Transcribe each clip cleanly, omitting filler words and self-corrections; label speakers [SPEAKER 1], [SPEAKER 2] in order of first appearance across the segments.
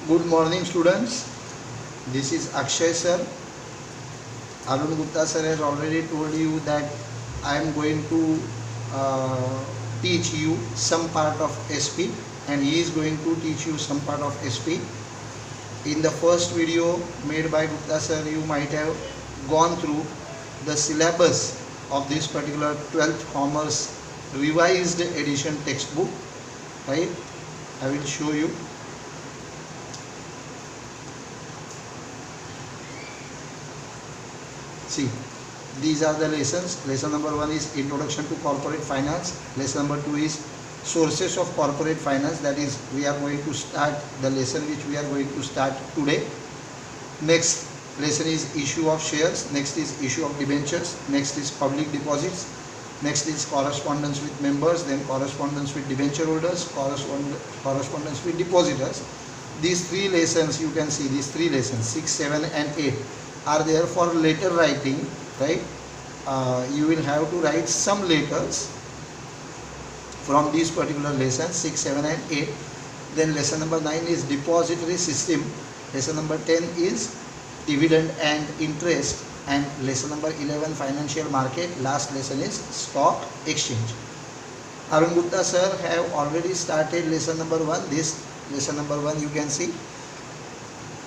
[SPEAKER 1] Good morning, students. This is Akshay sir. Arun Gupta sir has already told you that I am going to teach you some part of SP, and he is going to teach you some part of SP. In the first video made by Gupta sir, you might have gone through the syllabus of this particular 12th Commerce revised edition textbook, right? I will show you. See, these are the lessons. Lesson number 1 is Introduction to Corporate Finance. Lesson number 2 is Sources of Corporate Finance. That is, we are going to start the lesson which we are going to start today. Next lesson is Issue of Shares. Next is Issue of Debentures. Next is Public Deposits. Next is Correspondence with Members. Then Correspondence with Debenture Holders. Correspondence with Depositors. These three lessons, you can see these three lessons, 6, 7 and 8 are there for letter writing, right? You will have to write some letters from these particular lessons, 6, 7 and 8. Then lesson number 9 is Depository System. Lesson number 10 is Dividend and Interest. And lesson number 11 Financial Market. Last lesson is Stock Exchange. Arun Gupta sir have already started lesson number 1. This lesson number 1 you can see,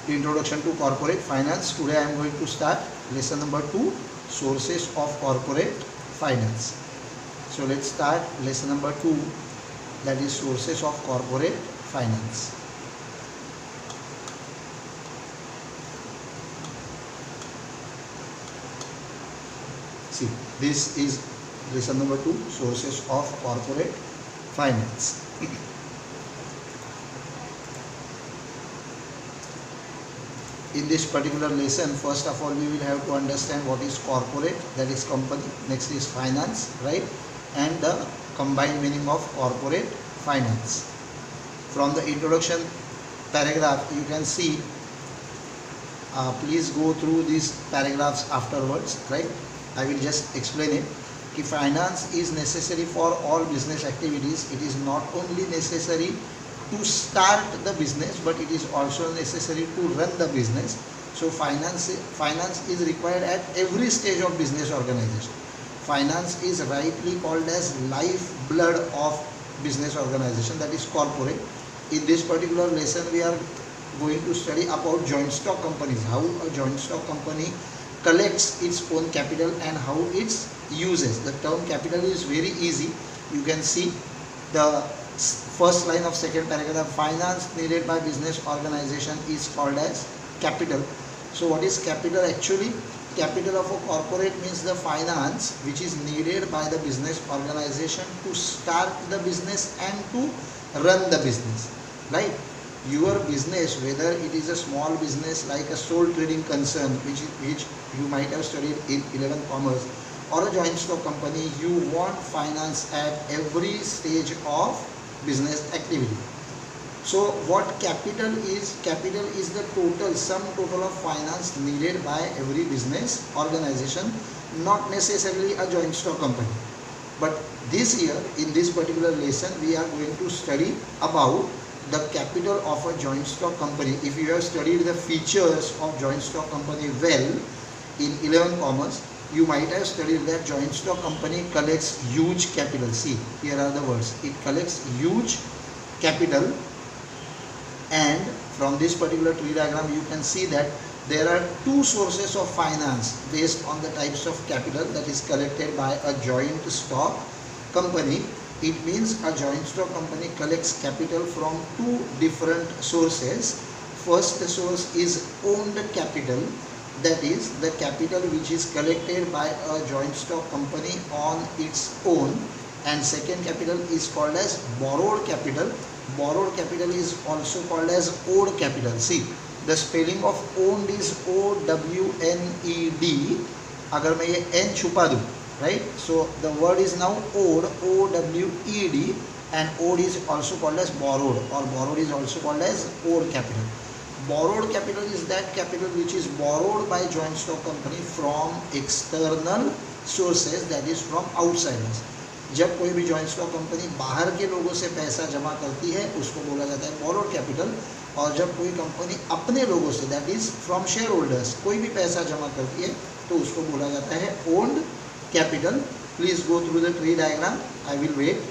[SPEAKER 1] Introduction to Corporate Finance. Today I am going to start lesson number 2, Sources of Corporate Finance. So let's start lesson number 2, that is Sources of Corporate Finance. See, this is lesson number 2, Sources of Corporate Finance. In this particular lesson, first of all, we will have to understand what is corporate, that is company. Next is finance, right? And the combined meaning of corporate finance. From the introduction paragraph, you can see, please go through these paragraphs afterwards, right? I will just explain it. Finance is necessary for all business activities. It is not only necessary to start the business, but it is also necessary to run the business. So finance is required at every stage of business organization. Finance is rightly called as lifeblood of business organization, that is corporate. In this particular lesson, we are going to study about joint stock companies, how a joint stock company collects its own capital and how it uses. The term capital is very easy. You can see the first line of second paragraph, finance needed by business organization is called as capital. So what is capital actually? Capital of a corporate means the finance which is needed by the business organization to start the business and to run the business, right? Your business, whether it is a small business like a sole trading concern which you might have studied in 11th Commerce, or a joint stock company, you want finance at every stage of business activity. So what capital is? Capital is the sum total of finance needed by every business organization, not necessarily a joint stock company. But this year, in this particular lesson, we are going to study about the capital of a joint stock company. If you have studied the features of joint stock company well in 11th Commerce, you might have studied that joint stock company collects huge capital. See, here are the words. It collects huge capital, and from this particular tree diagram you can see that there are two sources of finance based on the types of capital that is collected by a joint stock company. It means a joint stock company collects capital from two different sources. First source is owned capital, that is the capital which is collected by a joint stock company on its own, and second capital is called as borrowed capital. Borrowed capital is also called as owed capital. See, the spelling of owned is O-W-N-E-D. अगर मैं ये N छुपा दूँ, right? So the word is now owed, O-W-E-D, and owed is also called as borrowed, or borrowed is also called as owed capital. Borrowed capital is that capital which is borrowed by joint stock company from external sources, that is from outsiders. जब कोई भी joint stock company बाहर के लोगों से पैसा जमा करती है उसको बोला जाता है बोरोड कैपिटल, और जब कोई कंपनी अपने लोगों say that is from share holders कोई भी पैसा जमा करती है तो उसको बोला जाता है owned capital. Please go through the tree diagram, I will wait.